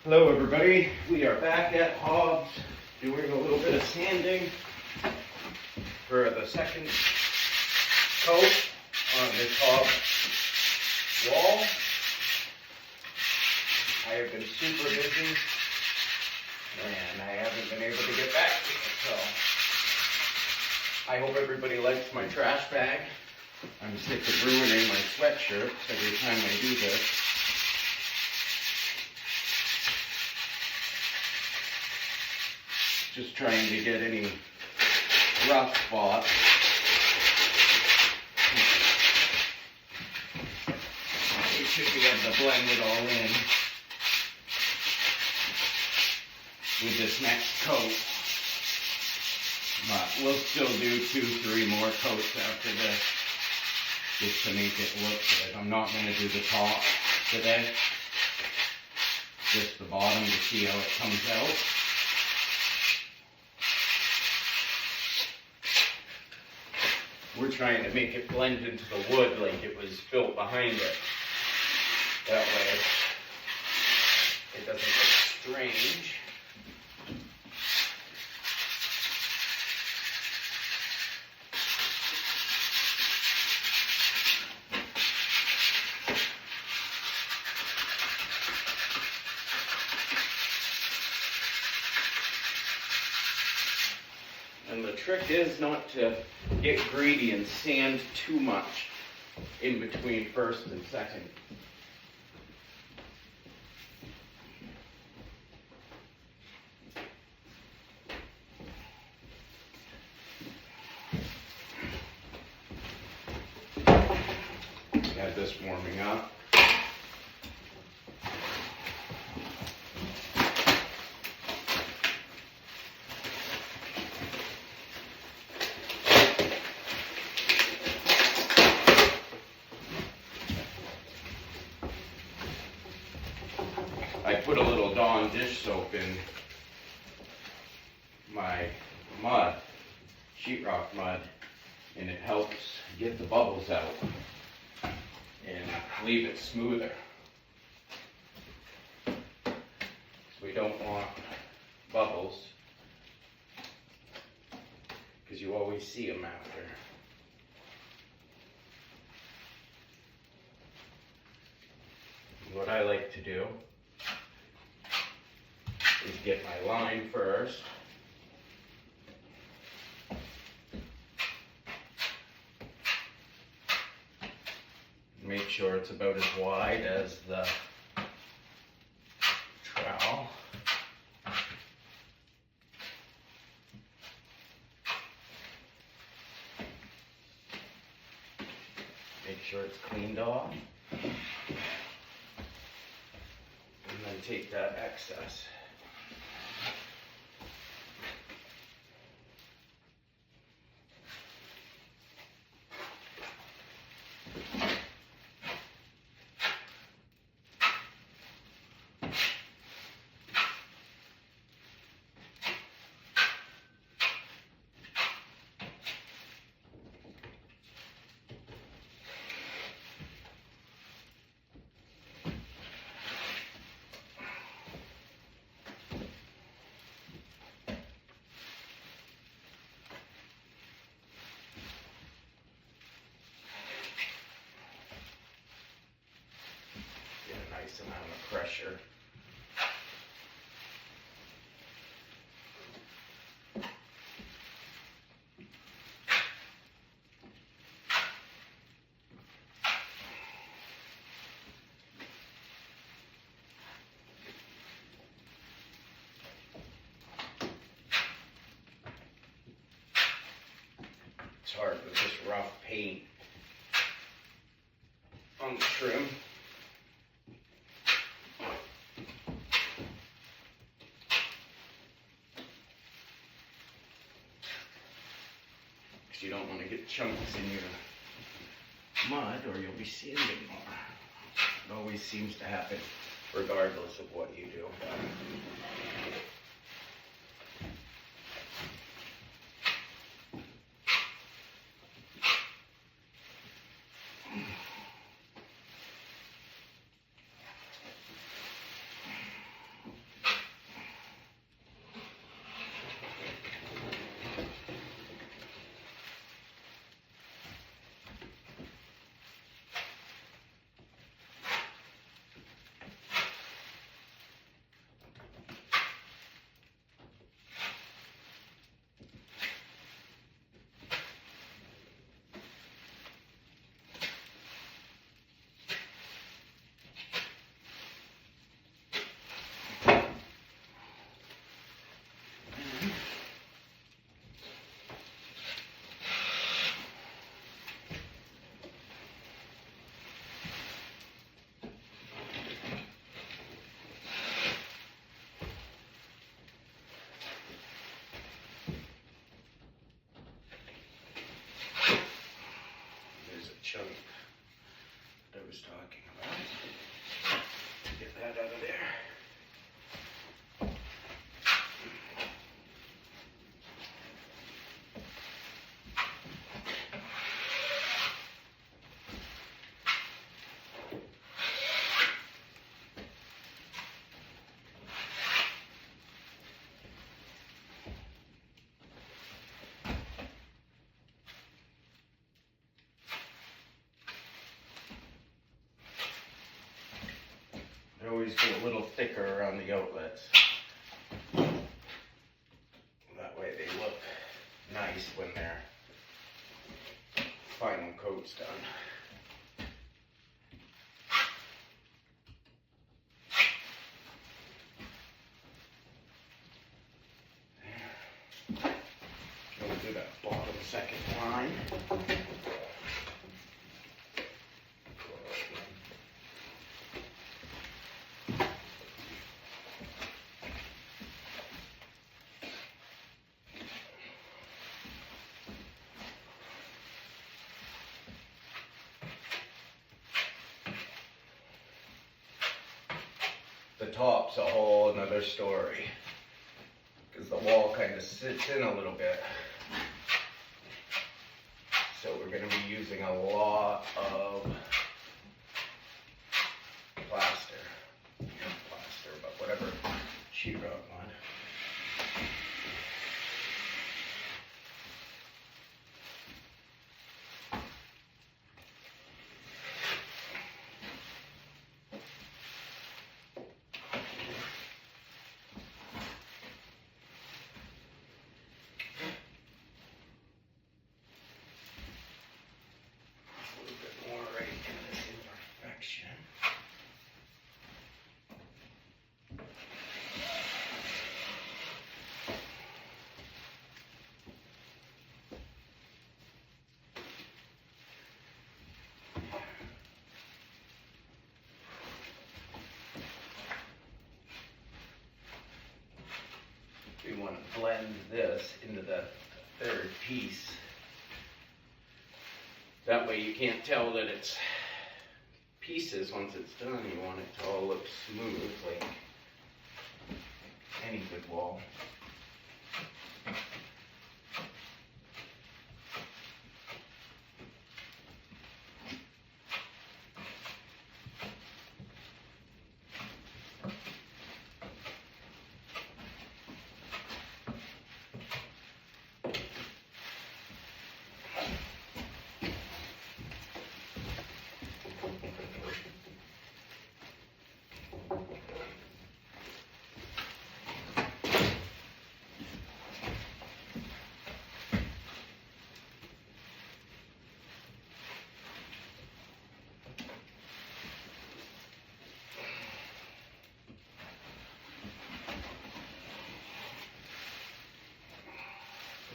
Hello everybody, we are back at Hobbs doing a little bit of sanding for the second coat on this Hobbs wall. I have been super busy and I haven't been able to get back to it, so I hope everybody likes my trash bag. I'm sick of ruining my sweatshirts every time I do this. Just trying to get any rough spots. We should be able to blend it all in with this next coat. But we'll still do 2-3 more coats after this, just to make it look good. I'm not going to do the top today, just the bottom to see how it comes out. We're trying to make it blend into the wood like it was built behind it. That way it doesn't look strange. And the trick is not to get greedy and sand too much in between first and second. Got this warming up. I put a little Dawn dish soap in my mud, sheetrock mud, and it helps get the bubbles out and leave it smoother. So we don't want bubbles, because you always see them after. What I like to do is get my line first. Make sure it's about as wide as the trowel. Make sure it's cleaned off. And then take that excess. Nice amount of pressure. It's hard with this rough paint on the trim. You don't want to get chunks in your mud or you'll be sanding more. It always seems to happen regardless of what you do. always go a little thicker around the outlets. That way they look nice when their final coat's done. Go to that bottom second line. The top's a whole another story, because the wall kind of sits in a little bit. So we're going to be using a lot of plaster, not plaster, but whatever sheetrock mud. We want to blend this into the third piece. That way you can't tell that it's pieces once it's done. You want it to all look smooth like any good wall.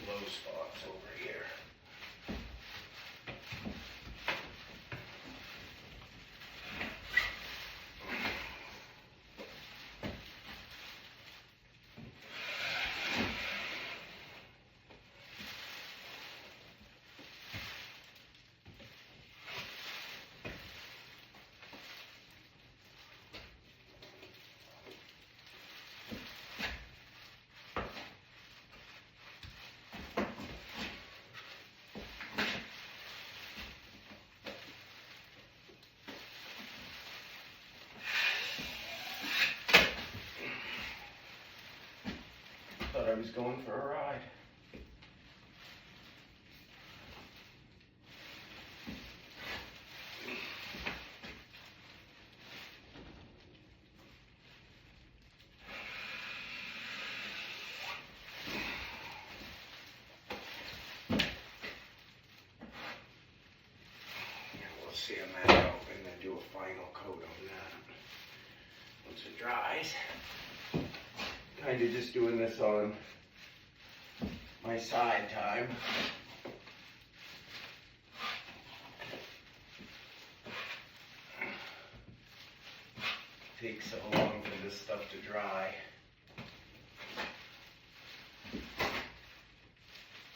Low spots over here. Thought I was going for a ride. We'll see on that out and then do a final coat on that once it dries. Kind of just doing this on my side time. Takes so long for this stuff to dry.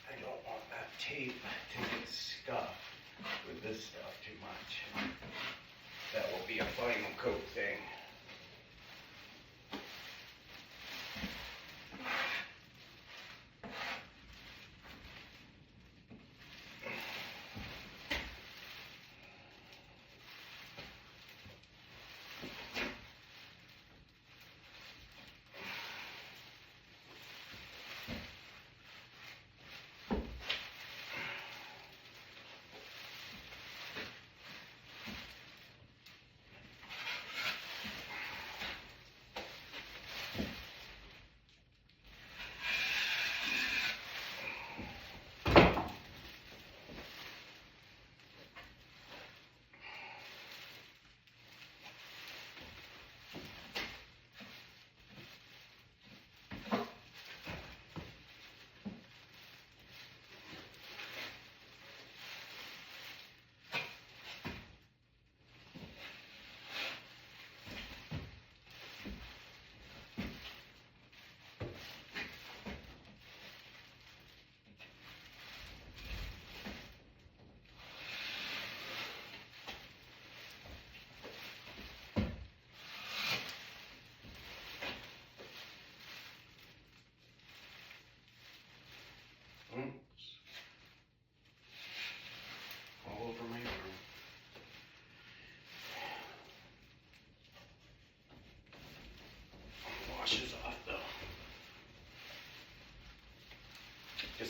I don't want that tape to get scuffed with this stuff too much. That will be a final coat thing.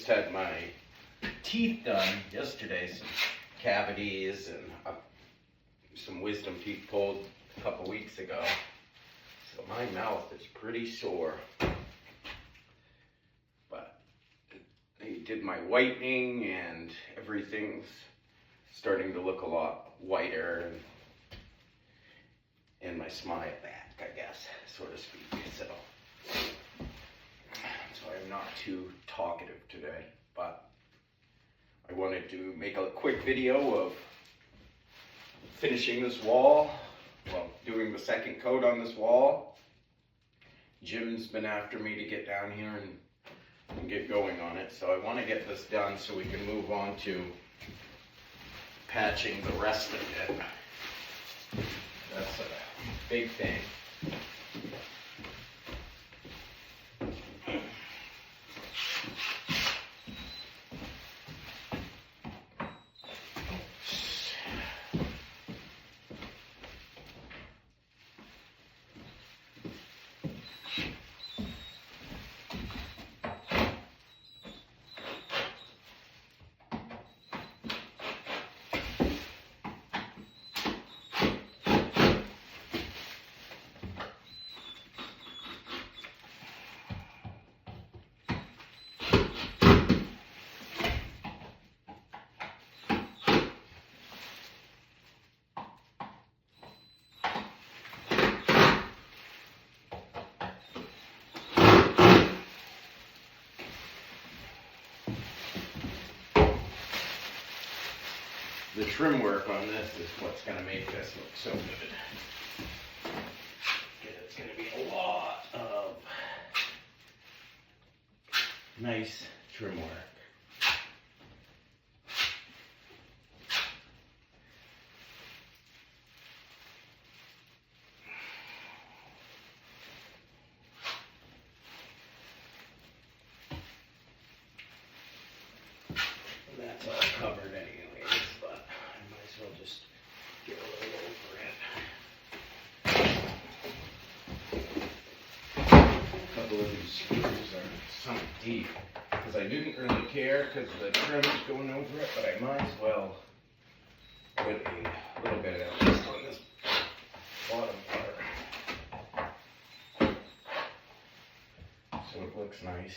just had my teeth done yesterday, some cavities and some wisdom teeth pulled a couple weeks ago. So my mouth is pretty sore. But they did my whitening and everything's starting to look a lot whiter and my smile back, I guess, so to speak. So I'm not too talkative today, but I wanted to make a quick video of finishing this wall, well, doing the second coat on this wall. Jim's been after me to get down here and get going on it, so I want to get this done so we can move on to patching the rest of it. That's a big thing. The trim work on this is what's going to make this look so good. It's going to be a lot of nice trim work. And that's all covered anyway. Just get a little over it. A couple of these screws are sunk deep because I didn't really care because the trim is going over it, but I might as well put a little bit at least on this bottom part so it looks nice.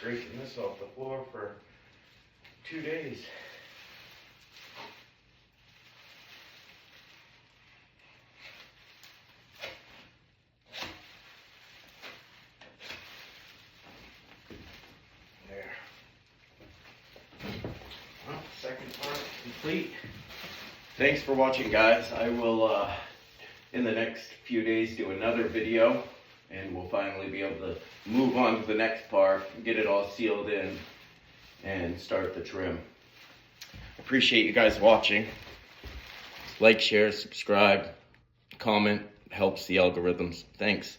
Scraping this off the floor for 2 days. There. Well, second part complete. Thanks for watching, guys. I will, in the next few days, do another video. And we'll finally be able to move on to the next part, get it all sealed in, and start the trim. Appreciate you guys watching. Like, share, subscribe, comment. Helps the algorithms. Thanks.